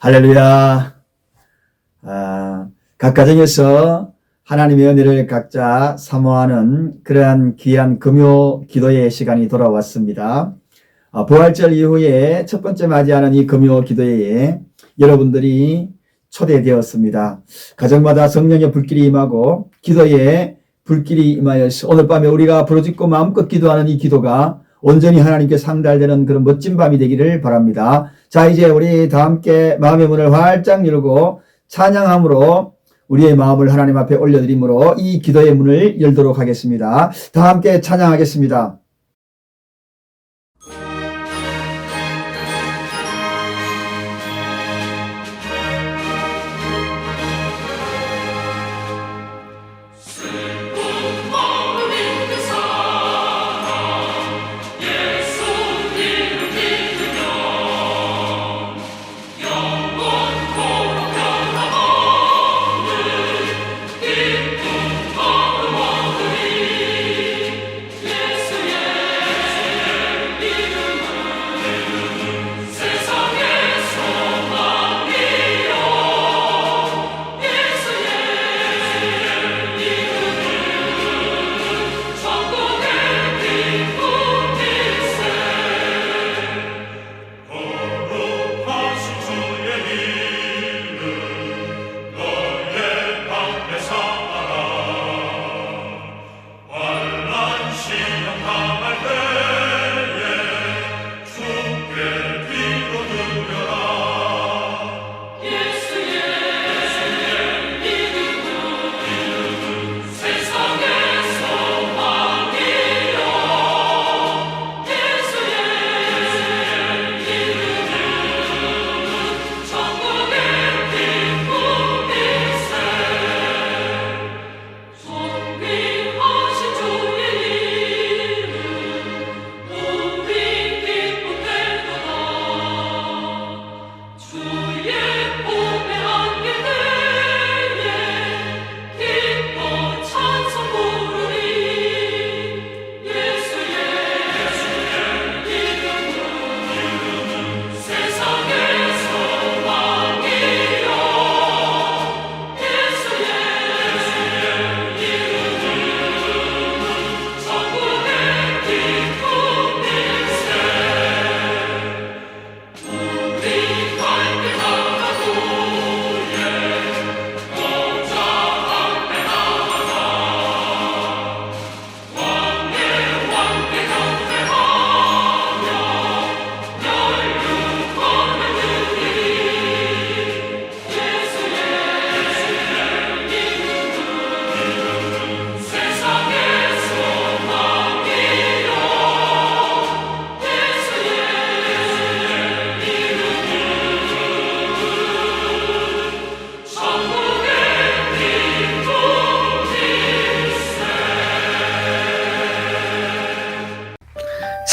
할렐루야. 각 가정에서 하나님의 은혜를 각자 사모하는 그러한 귀한 금요 기도의 시간이 돌아왔습니다. 부활절 이후에 첫 번째 맞이하는 이 금요 기도회에 여러분들이 초대되었습니다. 가정마다 성령의 불길이 임하고 기도에 불길이 임하여서 오늘 밤에 우리가 부르짖고 마음껏 기도하는 이 기도가 온전히 하나님께 상달되는 그런 멋진 밤이 되기를 바랍니다. 자, 이제 우리 다 함께 마음의 문을 활짝 열고 찬양함으로 우리의 마음을 하나님 앞에 올려드림으로 이 기도의 문을 열도록 하겠습니다. 다 함께 찬양하겠습니다.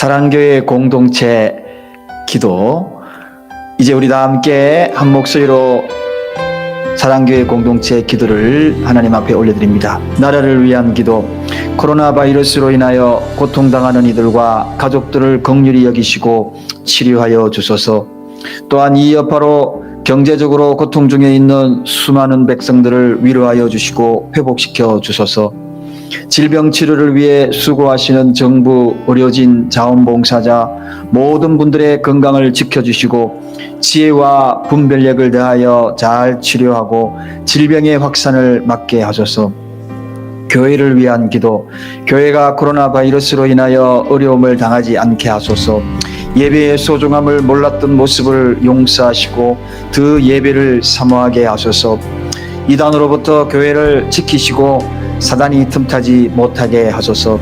사랑교회 공동체 기도, 이제 우리 다 함께 한 목소리로 사랑교회 공동체 기도를 하나님 앞에 올려드립니다. 나라를 위한 기도, 코로나 바이러스로 인하여 고통당하는 이들과 가족들을 긍휼히 여기시고 치료하여 주소서. 또한 이 여파로 경제적으로 고통 중에 있는 수많은 백성들을 위로하여 주시고 회복시켜 주소서. 질병 치료를 위해 수고하시는 정부, 의료진, 자원봉사자 모든 분들의 건강을 지켜주시고 지혜와 분별력을 다하여 잘 치료하고 질병의 확산을 막게 하소서. 교회를 위한 기도, 교회가 코로나 바이러스로 인하여 어려움을 당하지 않게 하소서. 예배의 소중함을 몰랐던 모습을 용서하시고 그 예배를 사모하게 하소서. 이단으로부터 교회를 지키시고 사단이 틈타지 못하게 하소서.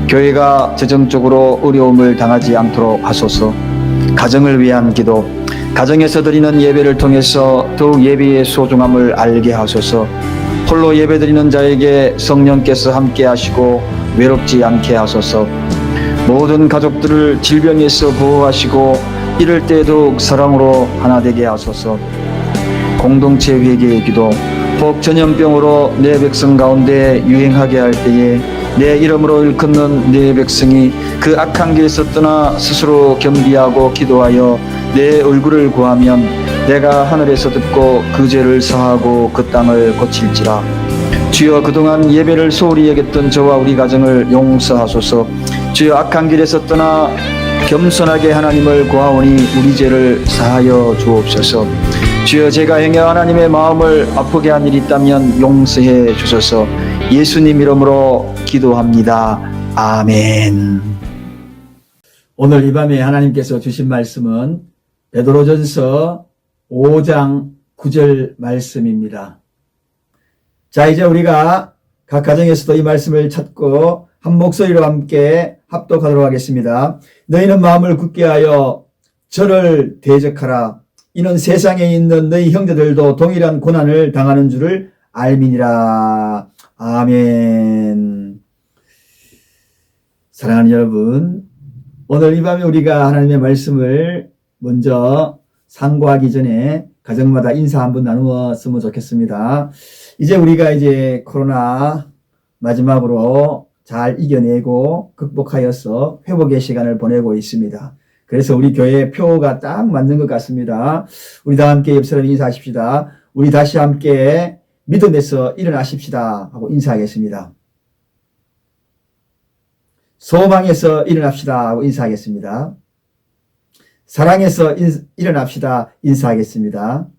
교회가 재정적으로 어려움을 당하지 않도록 하소서. 가정을 위한 기도, 가정에서 드리는 예배를 통해서 더욱 예배의 소중함을 알게 하소서. 홀로 예배드리는 자에게 성령께서 함께 하시고 외롭지 않게 하소서. 모든 가족들을 질병에서 보호하시고 이럴 때 더욱 사랑으로 하나 되게 하소서. 공동체 회개의 기도, 혹 전염병으로 내 백성 가운데 유행하게 할 때에 내 이름으로 일컫는 내 백성이 그 악한 길에서 떠나 스스로 겸비하고 기도하여 내 얼굴을 구하면 내가 하늘에서 듣고 그 죄를 사하고 그 땅을 고칠지라. 주여, 그동안 예배를 소홀히 여겼던 저와 우리 가정을 용서하소서. 주여, 악한 길에서 떠나 겸손하게 하나님을 구하오니 우리 죄를 사하여 주옵소서. 주여, 제가 행여 하나님의 마음을 아프게 한 일이 있다면 용서해 주소서. 예수님 이름으로 기도합니다. 아멘. 오늘 이 밤에 하나님께서 주신 말씀은 베드로전서 5장 9절 말씀입니다. 자, 이제 우리가 각 가정에서도 이 말씀을 찾고 한 목소리로 함께 합독하도록 하겠습니다. 너희는 마음을 굳게 하여 저를 대적하라. 이는 세상에 있는 너희 형제들도 동일한 고난을 당하는 줄을 알미니라. 아멘. 사랑하는 여러분, 오늘 이 밤에 우리가 하나님의 말씀을 먼저 상고하기 전에 가정마다 인사 한번 나누었으면 좋겠습니다. 이제 우리가 코로나 마지막으로 잘 이겨내고 극복하여서 회복의 시간을 보내고 있습니다. 그래서 우리 교회 표가 딱 맞는 것 같습니다. 우리 다 함께 옆 사람 인사하십시다. 우리 다시 함께 믿음에서 일어나십시다 하고 인사하겠습니다. 소망에서 일어납시다 하고 인사하겠습니다. 사랑에서 일어납시다 인사하겠습니다.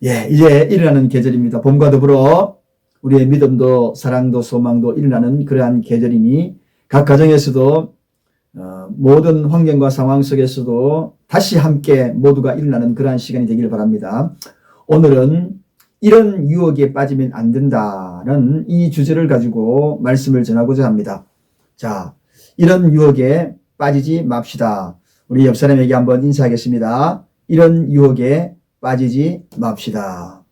예, 이제 일어나는 계절입니다. 봄과 더불어 우리의 믿음도 사랑도 소망도 일어나는 그러한 계절이니 각 가정에서도 모든 환경과 상황 속에서도 다시 함께 모두가 일어나는 그러한 시간이 되기를 바랍니다. 오늘은 이런 유혹에 빠지면 안 된다는 이 주제를 가지고 말씀을 전하고자 합니다. 자, 이런 유혹에 빠지지 맙시다. 우리 옆 사람에게 한번 인사하겠습니다. 이런 유혹에 빠지지 맙시다.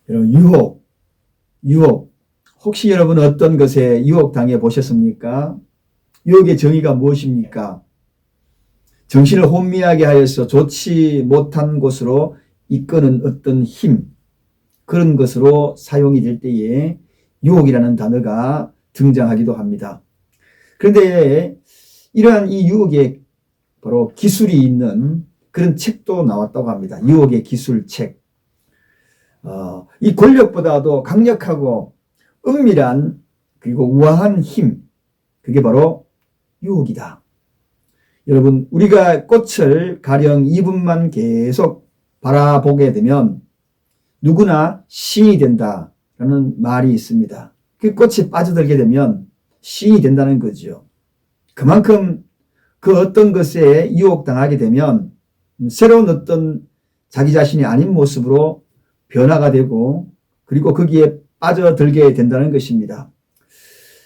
여러분, 유혹. 혹시 여러분 어떤 것에 유혹당해 보셨습니까? 유혹의 정의가 무엇입니까? 정신을 혼미하게 하여서 좋지 못한 곳으로 이끄는 어떤 힘, 그런 것으로 사용이 될 때에 유혹이라는 단어가 등장하기도 합니다. 그런데 이러한 이 유혹에 바로 기술이 있는 그런 책도 나왔다고 합니다. 유혹의 기술책. 이 권력보다도 강력하고 은밀한 그리고 우아한 힘, 그게 바로 유혹이다. 여러분, 우리가 꽃을 가령 2분만 계속 바라보게 되면 누구나 시인이 된다라는 말이 있습니다. 그 꽃에 빠져들게 되면 시인이 된다는 거죠. 그만큼 그 어떤 것에 유혹당하게 되면 새로운 어떤 자기 자신이 아닌 모습으로 변화가 되고 그리고 거기에 빠져들게 된다는 것입니다.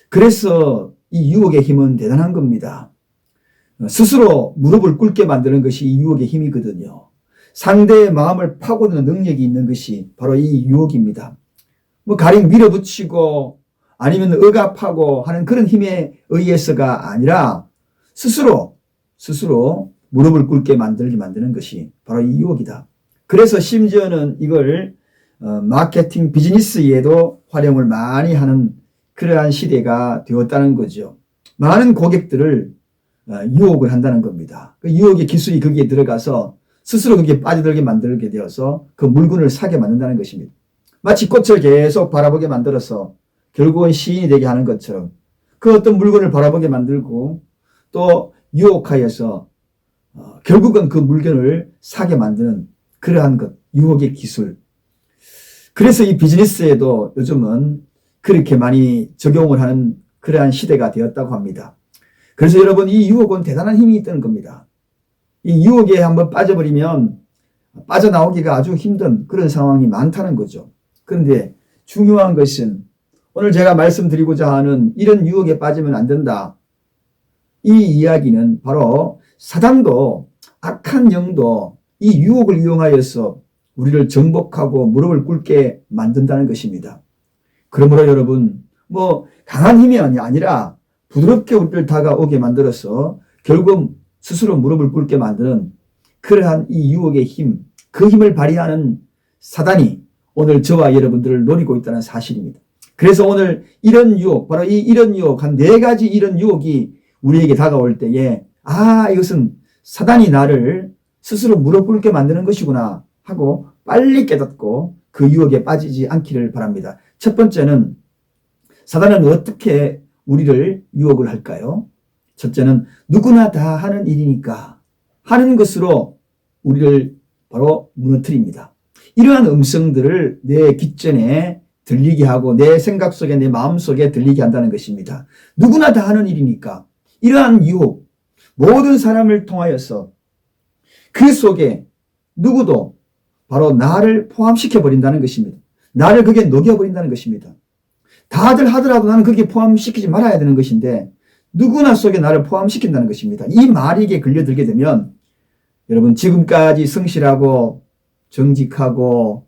그래서 이 유혹의 힘은 대단한 겁니다. 스스로 무릎을 꿇게 만드는 것이 이 유혹의 힘이거든요. 상대의 마음을 파고드는 능력이 있는 것이 바로 이 유혹입니다. 가령 밀어붙이고 아니면 억압하고 하는 그런 힘에 의해서가 아니라 스스로 무릎을 꿇게 만드는 것이 바로 이 유혹이다. 그래서 심지어는 이걸 마케팅 비즈니스에도 활용을 많이 하는 그러한 시대가 되었다는 거죠. 많은 고객들을 유혹을 한다는 겁니다. 그 유혹의 기술이 거기에 들어가서 스스로 거기에 빠져들게 만들게 되어서 그 물건을 사게 만든다는 것입니다. 마치 꽃을 계속 바라보게 만들어서 결국은 시인이 되게 하는 것처럼 그 어떤 물건을 바라보게 만들고 또 유혹하여서 결국은 그 물건을 사게 만드는 그러한 것, 유혹의 기술. 그래서 이 비즈니스에도 요즘은 그렇게 많이 적용을 하는 그러한 시대가 되었다고 합니다. 그래서 여러분, 이 유혹은 대단한 힘이 있다는 겁니다. 이 유혹에 한번 빠져버리면 빠져나오기가 아주 힘든 그런 상황이 많다는 거죠. 그런데 중요한 것은 오늘 제가 말씀드리고자 하는 이런 유혹에 빠지면 안 된다. 이 이야기는 바로 사단도 악한 영도 이 유혹을 이용하여서 우리를 정복하고 무릎을 꿇게 만든다는 것입니다. 그러므로 여러분, 강한 힘이 아니라 부드럽게 우리를 다가오게 만들어서 결국 스스로 무릎을 꿇게 만드는 그러한 이 유혹의 힘, 그 힘을 발휘하는 사단이 오늘 저와 여러분들을 노리고 있다는 사실입니다. 그래서 오늘 이런 유혹, 바로 이런 유혹, 한 4가지 이런 유혹이 우리에게 다가올 때에 이것은 사단이 나를 스스로 무릎 꿇게 만드는 것이구나 하고 빨리 깨닫고 그 유혹에 빠지지 않기를 바랍니다. 첫 번째는 사단은 어떻게 우리를 유혹을 할까요? 첫째는 누구나 다 하는 일이니까 하는 것으로 우리를 바로 무너뜨립니다. 이러한 음성들을 내 귓전에 들리게 하고 내 생각 속에 내 마음 속에 들리게 한다는 것입니다. 누구나 다 하는 일이니까 이러한 유혹, 모든 사람을 통하여서 그 속에 누구도 바로 나를 포함시켜 버린다는 것입니다. 나를 거기에 녹여버린다는 것입니다. 다들 하더라도 나는 거기에 포함시키지 말아야 되는 것인데 누구나 속에 나를 포함시킨다는 것입니다. 이 말에게 걸려들게 되면 여러분 지금까지 성실하고 정직하고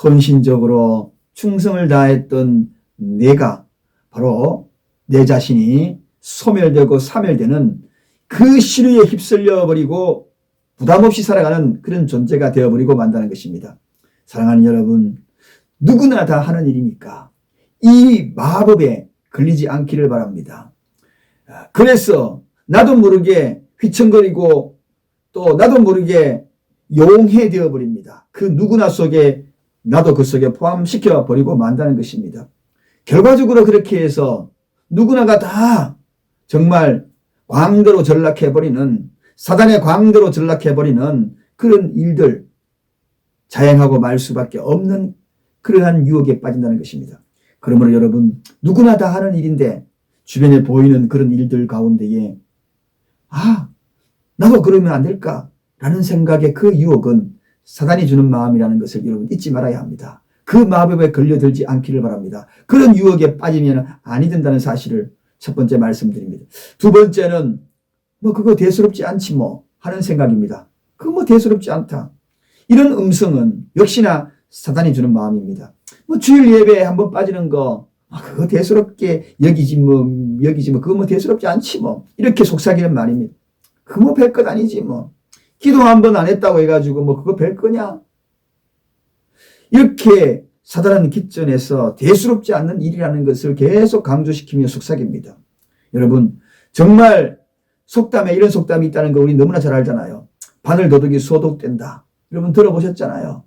헌신적으로 충성을 다했던 내가 바로 내 자신이 소멸되고 사멸되는 그 시류에 휩쓸려 버리고 부담없이 살아가는 그런 존재가 되어버리고 만다는 것입니다. 사랑하는 여러분, 누구나 다 하는 일이니까 이 마법에 걸리지 않기를 바랍니다. 그래서 나도 모르게 휘청거리고 또 나도 모르게 용해 되어버립니다. 그 누구나 속에 나도 그 속에 포함시켜 버리고 만다는 것입니다. 결과적으로 그렇게 해서 누구나가 다 정말 광대로 전락해버리는 사단의 광대로 전락해버리는 그런 일들 자행하고 말 수밖에 없는 그러한 유혹에 빠진다는 것입니다. 그러므로 여러분 누구나 다 하는 일인데 주변에 보이는 그런 일들 가운데에 나도 그러면 안 될까라는 생각의 그 유혹은 사단이 주는 마음이라는 것을 여러분 잊지 말아야 합니다. 그 마법에 걸려들지 않기를 바랍니다. 그런 유혹에 빠지면 아니 된다는 사실을 첫 번째 말씀드립니다. 두 번째는 그거 대수롭지 않지 하는 생각입니다. 그거 대수롭지 않다. 이런 음성은 역시나 사단이 주는 마음입니다. 주일 예배에 한번 빠지는 거 그거 대수롭게 여기지 그거 대수롭지 않지 이렇게 속삭이는 말입니다. 그거 별것 아니지 기도 한 번 안 했다고 해가지고 그거 별거냐? 이렇게 사단은 깃전에서 대수롭지 않는 일이라는 것을 계속 강조시키며 속삭입니다. 여러분 정말 속담에 이런 속담이 있다는 거 우리 너무나 잘 알잖아요. 바늘 도둑이 소독된다. 여러분 들어보셨잖아요.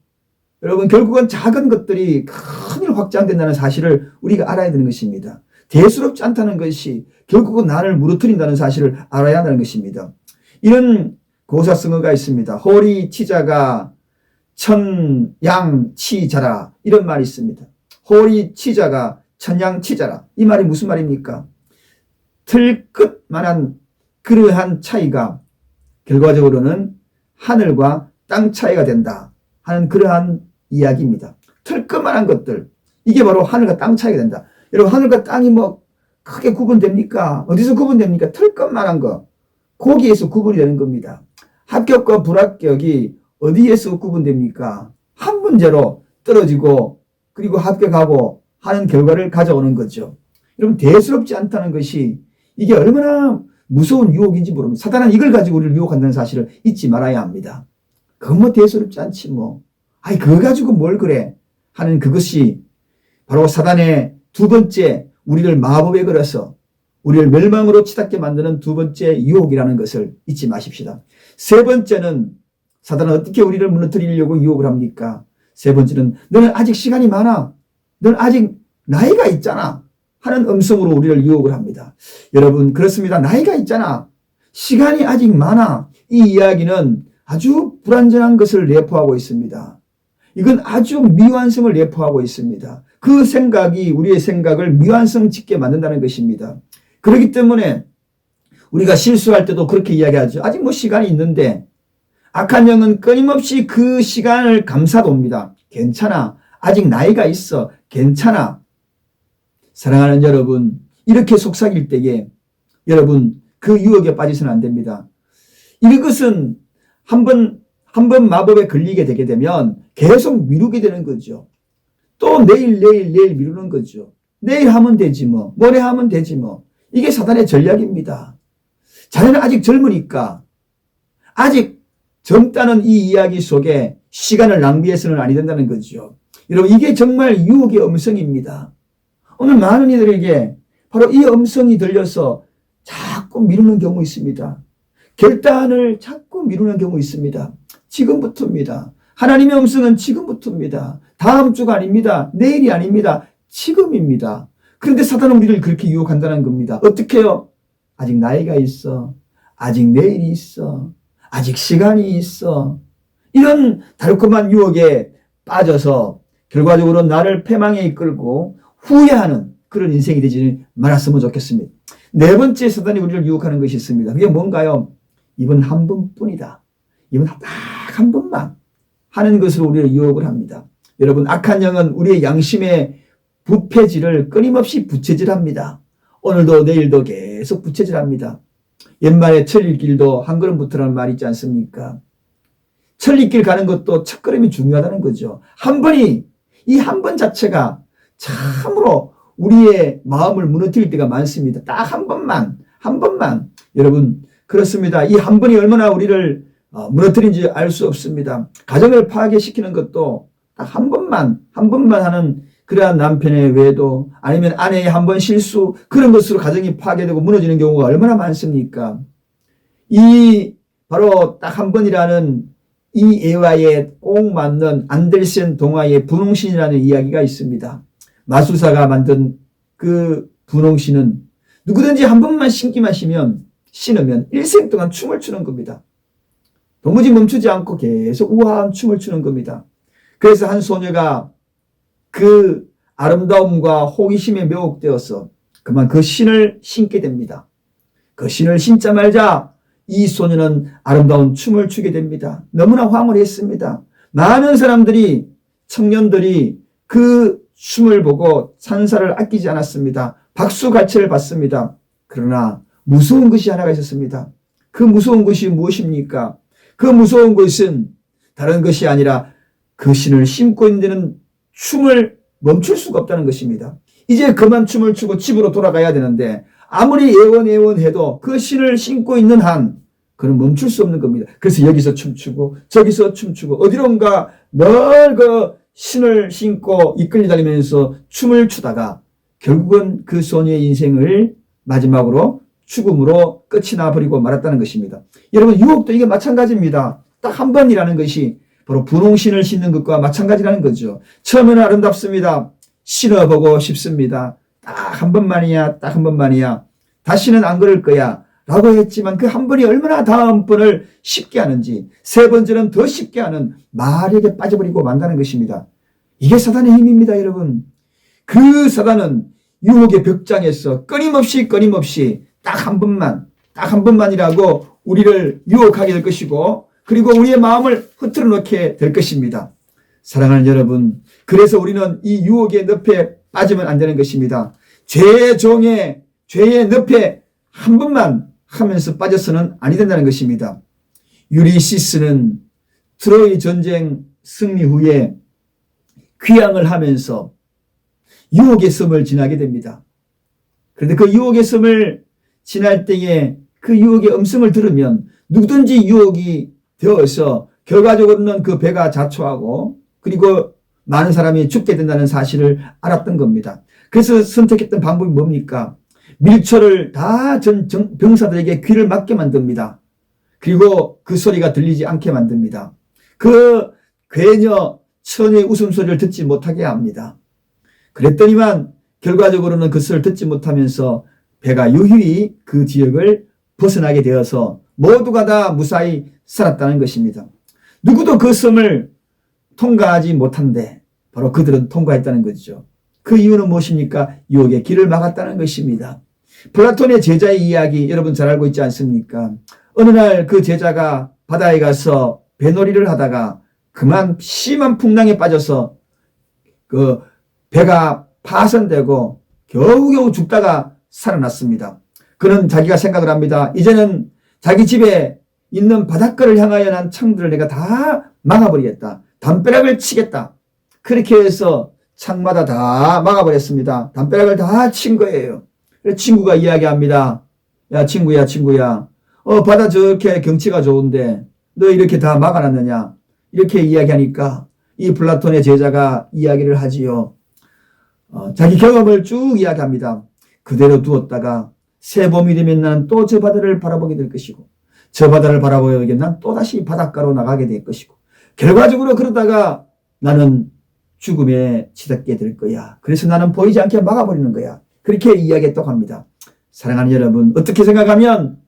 여러분 결국은 작은 것들이 큰일 확장된다는 사실을 우리가 알아야 되는 것입니다. 대수롭지 않다는 것이 결국은 나를 무너뜨린다는 사실을 알아야 한다는 것입니다. 이런 고사성어가 있습니다. 호리 치자가 천양치자라 이런 말이 있습니다. 호리 치자가 천양치자라 이 말이 무슨 말입니까? 틀끝만한 그러한 차이가 결과적으로는 하늘과 땅 차이가 된다 하는 그러한 이야기입니다. 틀끝만한 것들 이게 바로 하늘과 땅 차이가 된다. 여러분 하늘과 땅이 크게 구분됩니까? 어디서 구분됩니까? 틀끝만한 거 거기에서 구분이 되는 겁니다. 합격과 불합격이 어디에서 구분됩니까? 한 문제로 떨어지고 그리고 합격하고 하는 결과를 가져오는 거죠. 여러분 대수롭지 않다는 것이 이게 얼마나 무서운 유혹인지 모릅니다. 사단은 이걸 가지고 우리를 유혹한다는 사실을 잊지 말아야 합니다. 그건 대수롭지 않지 그거 가지고 뭘 그래 하는 그것이 바로 사단의 두 번째 우리를 마법에 걸어서 우리를 멸망으로 치닫게 만드는 두 번째 유혹이라는 것을 잊지 마십시다. 세 번째는 사단은 어떻게 우리를 무너뜨리려고 유혹을 합니까? 세 번째는 너는 아직 시간이 많아. 너는 아직 나이가 있잖아. 하는 음성으로 우리를 유혹을 합니다. 여러분 그렇습니다. 나이가 있잖아. 시간이 아직 많아. 이 이야기는 아주 불완전한 것을 내포하고 있습니다. 이건 아주 미완성을 내포하고 있습니다. 그 생각이 우리의 생각을 미완성 짓게 만든다는 것입니다. 그렇기 때문에 우리가 실수할 때도 그렇게 이야기하죠. 아직 시간이 있는데 악한 영은 끊임없이 그 시간을 감싸옵니다. 괜찮아. 아직 나이가 있어. 괜찮아. 사랑하는 여러분, 이렇게 속삭일 때에 여러분 그 유혹에 빠지서는 안 됩니다. 이것은 한번 마법에 걸리게 되게 되면 계속 미루게 되는 거죠. 또 내일 미루는 거죠. 내일 하면 되지 모레 하면 되지 이게 사단의 전략입니다. 자네는 아직 젊으니까 아직 젊다는 이 이야기 속에 시간을 낭비해서는 아니 된다는 거죠. 여러분 이게 정말 유혹의 음성입니다. 오늘 많은 이들에게 바로 이 음성이 들려서 자꾸 미루는 경우 있습니다. 결단을 자꾸 자꾸 미루는 경우 있습니다. 지금부터입니다. 하나님의 음성은 지금부터입니다. 다음 주가 아닙니다. 내일이 아닙니다. 지금입니다. 그런데 사단은 우리를 그렇게 유혹한다는 겁니다. 어떻게 해요? 아직 나이가 있어. 아직 내일이 있어. 아직 시간이 있어. 이런 달콤한 유혹에 빠져서 결과적으로 나를 패망에 이끌고 후회하는 그런 인생이 되지 말았으면 좋겠습니다. 네 번째 사단이 우리를 유혹하는 것이 있습니다. 그게 뭔가요? 이번 한 번뿐이다. 이번 딱 한 번만 하는 것으로 우리를 유혹을 합니다. 여러분, 악한 영은 우리의 양심의 부패질을 끊임없이 부채질합니다. 오늘도 내일도 계속 부채질합니다. 옛말에 천리길도 한 걸음부터라는 말이 있지 않습니까? 천리길 가는 것도 첫 걸음이 중요하다는 거죠. 한 번이, 이 한 번 자체가 참으로 우리의 마음을 무너뜨릴 때가 많습니다. 딱 한 번만. 여러분, 그렇습니다. 이 한 번이 얼마나 우리를 무너뜨린지 알 수 없습니다. 가정을 파괴시키는 것도 딱 한 번만 하는 그러한 남편의 외도, 아니면 아내의 한 번 실수, 그런 것으로 가정이 파괴되고 무너지는 경우가 얼마나 많습니까? 이 바로 딱 한 번이라는 이 애와에 꼭 맞는 안델센 동화의 분홍신이라는 이야기가 있습니다. 마술사가 만든 그 분홍신은 누구든지 한 번만 신기만 신으면 일생 동안 춤을 추는 겁니다. 도무지 멈추지 않고 계속 우아한 춤을 추는 겁니다. 그래서 한 소녀가 그 아름다움과 호기심에 매혹되어서 그만 그 신을 신게 됩니다. 그 신을 신자마자 이 소녀는 아름다운 춤을 추게 됩니다. 너무나 황홀했습니다. 많은 사람들이, 청년들이 그 춤을 보고 찬사를 아끼지 않았습니다. 박수갈채를 받습니다. 그러나 무서운 것이 하나가 있었습니다. 그 무서운 것이 무엇입니까? 그 무서운 것은 다른 것이 아니라 그 신을 신고 있는 데는 춤을 멈출 수가 없다는 것입니다. 이제 그만 춤을 추고 집으로 돌아가야 되는데 아무리 애원해도 그 신을 신고 있는 한 그는 멈출 수 없는 겁니다. 그래서 여기서 춤추고 저기서 춤추고 어디론가 늘 그 신을 신고 이끌려 다니면서 춤을 추다가 결국은 그 소녀의 인생을 마지막으로 죽음으로 끝이 나버리고 말았다는 것입니다. 여러분, 유혹도 이게 마찬가지입니다. 딱 한 번이라는 것이 바로 분홍신을 신는 것과 마찬가지라는 거죠. 처음에는 아름답습니다. 신어보고 싶습니다. 딱 한 번만이야. 다시는 안 그럴 거야. 라고 했지만 그 한 번이 얼마나 다음번을 쉽게 하는지, 세 번째는 더 쉽게 하는 마력에 빠져버리고 만다는 것입니다. 이게 사단의 힘입니다, 여러분. 그 사단은 유혹의 벽장에서 끊임없이 딱 한 번만이라고 우리를 유혹하게 될 것이고, 그리고 우리의 마음을 흐트러 놓게 될 것입니다. 사랑하는 여러분, 그래서 우리는 이 유혹의 늪에 빠지면 안 되는 것입니다. 죄의 늪에 한 번만 하면서 빠져서는 아니 된다는 것입니다. 유리시스는 트로이 전쟁 승리 후에 귀향을 하면서 유혹의 섬을 지나게 됩니다. 그런데 그 유혹의 섬을 지날 때에 그 유혹의 음성을 들으면 누구든지 유혹이 되어서 결과적으로는 그 배가 자초하고 그리고 많은 사람이 죽게 된다는 사실을 알았던 겁니다. 그래서 선택했던 방법이 뭡니까? 밀초를 다 병사들에게 귀를 막게 만듭니다. 그리고 그 소리가 들리지 않게 만듭니다. 그 괴녀 처녀의 웃음소리를 듣지 못하게 합니다. 그랬더니만 결과적으로는 그 소리를 듣지 못하면서 배가 유유히 그 지역을 벗어나게 되어서 모두가 다 무사히 살았다는 것입니다. 누구도 그 섬을 통과하지 못한데 바로 그들은 통과했다는 거죠. 그 이유는 무엇입니까? 유혹의 길을 막았다는 것입니다. 플라톤의 제자의 이야기 여러분 잘 알고 있지 않습니까? 어느 날 그 제자가 바다에 가서 배놀이를 하다가 그만 심한 풍랑에 빠져서 그 배가 파손되고 겨우겨우 죽다가 살아났습니다. 그는 자기가 생각을 합니다. 이제는 자기 집에 있는 바닷가를 향하여 난 창들을 내가 다 막아버리겠다. 담벼락을 치겠다. 그렇게 해서 창마다 다 막아버렸습니다. 담벼락을 다 친 거예요. 그래서 친구가 이야기합니다. 야 친구야 바다 저렇게 경치가 좋은데 너 이렇게 다 막아놨느냐. 이렇게 이야기하니까 이 플라톤의 제자가 이야기를 하지요. 자기 경험을 쭉 이야기합니다. 그대로 두었다가 새 봄이 되면 나는 또 저 바다를 바라보게 될 것이고 저 바다를 바라보게 난 또다시 바닷가로 나가게 될 것이고 결과적으로 그러다가 나는 죽음에 치닫게 될 거야. 그래서 나는 보이지 않게 막아버리는 거야. 그렇게 이야기했다고 합니다. 사랑하는 여러분, 어떻게 생각하면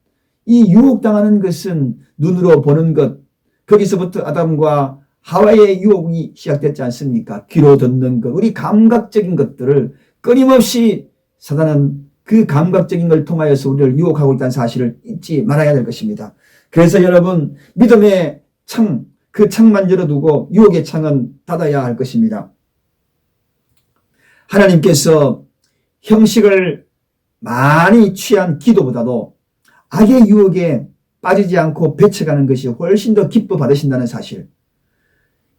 이 유혹당하는 것은 눈으로 보는 것, 거기서부터 아담과 하와의 유혹이 시작됐지 않습니까? 귀로 듣는 것, 우리 감각적인 것들을 끊임없이 사단은 그 감각적인 걸 통하여서 우리를 유혹하고 있다는 사실을 잊지 말아야 될 것입니다. 그래서 여러분, 믿음의 창, 그 창만 열어두고 유혹의 창은 닫아야 할 것입니다. 하나님께서 형식을 많이 취한 기도보다도 악의 유혹에 빠지지 않고 배쳐가는 것이 훨씬 더 기뻐 받으신다는 사실.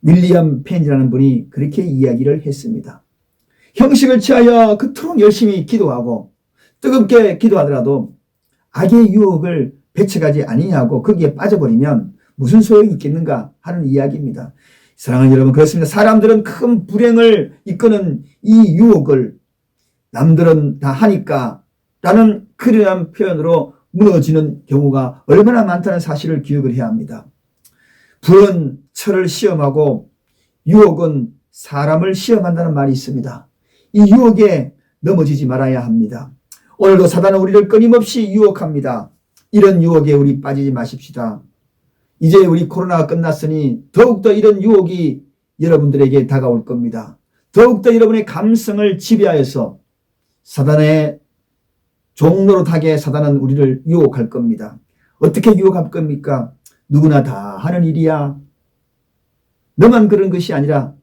윌리엄 펜이라는 분이 그렇게 이야기를 했습니다. 형식을 취하여 그토록 열심히 기도하고 뜨겁게 기도하더라도 악의 유혹을 배쳐가지 아니하고 거기에 빠져버리면 무슨 소용이 있겠는가 하는 이야기입니다. 사랑하는 여러분, 그렇습니다. 사람들은 큰 불행을 이끄는 이 유혹을 남들은 다 하니까 라는 그런 표현으로 무너지는 경우가 얼마나 많다는 사실을 기억을 해야 합니다. 불은 철을 시험하고 유혹은 사람을 시험한다는 말이 있습니다. 이 유혹에 넘어지지 말아야 합니다. 오늘도 사단은 우리를 끊임없이 유혹합니다. 이런 유혹에 우리 빠지지 마십시다. 이제 우리 코로나가 끝났으니 더욱더 이런 유혹이 여러분들에게 다가올 겁니다. 더욱더 여러분의 감성을 지배하여서 사단의 종로로 타게 사단은 우리를 유혹할 겁니다. 어떻게 유혹할 겁니까? 누구나 다 하는 일이야. 너만 그런 것이 아니라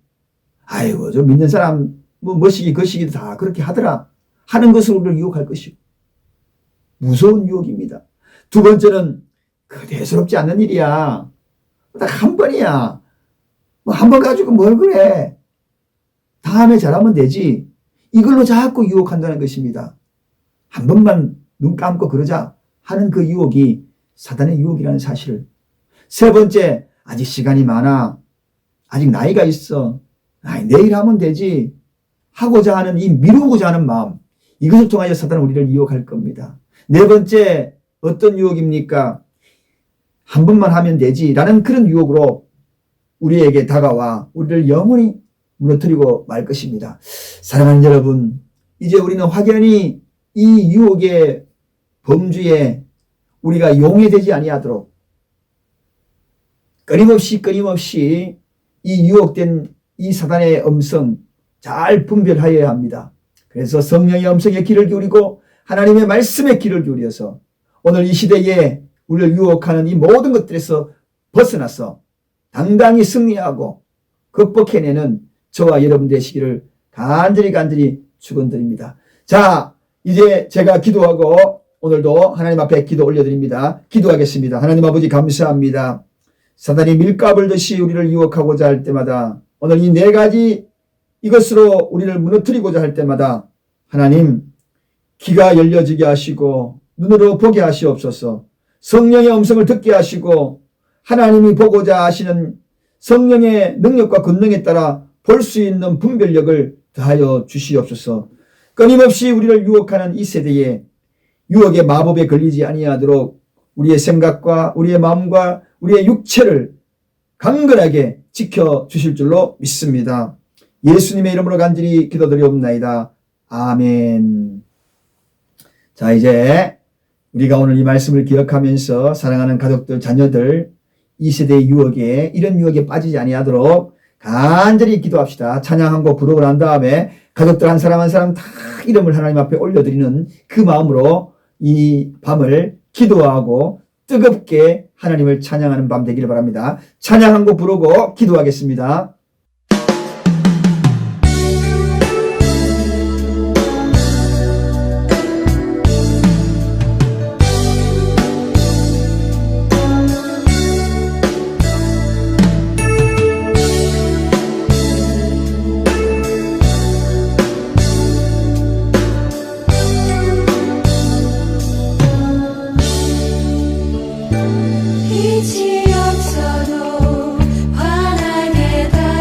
아이고 저 믿는 사람 뭐시기 거시기도 다 그렇게 하더라 하는 것을 우리를 유혹할 것이고 무서운 유혹입니다. 두 번째는 대수롭지 않는 일이야. 딱 한 번이야. 뭐 한 번 가지고 뭘 그래. 다음에 잘하면 되지. 이걸로 자꾸 유혹한다는 것입니다. 한 번만 눈 감고 그러자 하는 그 유혹이 사단의 유혹이라는 사실을. 세 번째, 아직 시간이 많아. 아직 나이가 있어. 내일 하면 되지. 하고자 하는 이 미루고자 하는 마음. 이것을 통하여 사단은 우리를 유혹할 겁니다. 네 번째, 어떤 유혹입니까? 한 번만 하면 되지라는 그런 유혹으로 우리에게 다가와 우리를 영원히 무너뜨리고 말 것입니다. 사랑하는 여러분, 이제 우리는 확연히 이 유혹의 범주에 우리가 용해되지 아니하도록 끊임없이 이 유혹된 이 사단의 음성 잘 분별하여야 합니다. 그래서 성령의 음성에 귀를 기울이고 하나님의 말씀에 귀를 기울여서 오늘 이 시대에 우리를 유혹하는 이 모든 것들에서 벗어나서 당당히 승리하고 극복해내는 저와 여러분 되시기를 간절히 축원드립니다. 자, 이제 제가 기도하고 오늘도 하나님 앞에 기도 올려드립니다. 기도하겠습니다. 하나님 아버지 감사합니다. 사단이 밀가불 듯이 우리를 유혹하고자 할 때마다 오늘 이 네 가지 이것으로 우리를 무너뜨리고자 할 때마다 하나님 귀가 열려지게 하시고 눈으로 보게 하시옵소서. 성령의 음성을 듣게 하시고 하나님이 보고자 하시는 성령의 능력과 권능에 따라 볼 수 있는 분별력을 더하여 주시옵소서. 끊임없이 우리를 유혹하는 이 세대에 유혹의 마법에 걸리지 아니하도록 우리의 생각과 우리의 마음과 우리의 육체를 강건하게 지켜주실 줄로 믿습니다. 예수님의 이름으로 간절히 기도드리옵나이다. 아멘. 자, 이제 우리가 오늘 이 말씀을 기억하면서 사랑하는 가족들, 자녀들, 이 세대의 유혹에 이런 유혹에 빠지지 아니하도록 간절히 기도합시다. 찬양 한 곡 부르고 난 다음에 가족들 한 사람 다 이름을 하나님 앞에 올려드리는 그 마음으로 이 밤을 기도하고 뜨겁게 하나님을 찬양하는 밤 되기를 바랍니다. 찬양 한 곡 부르고 기도하겠습니다. 빛이 없어도 환하게 다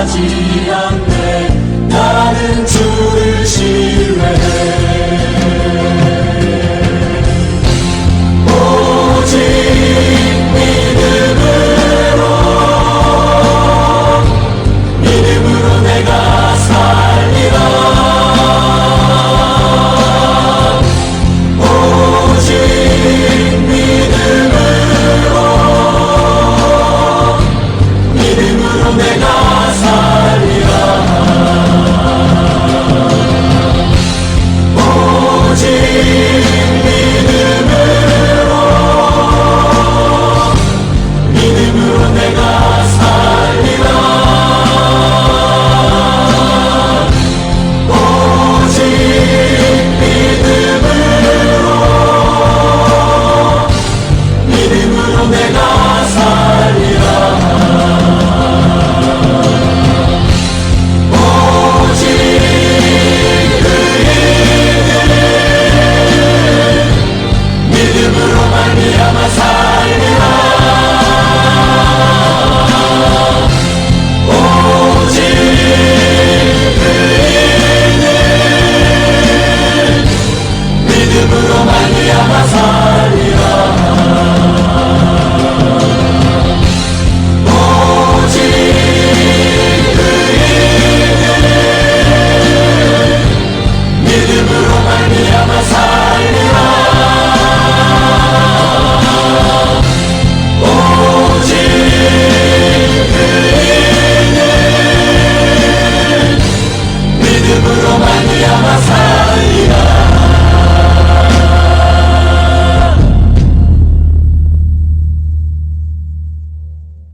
맞이하리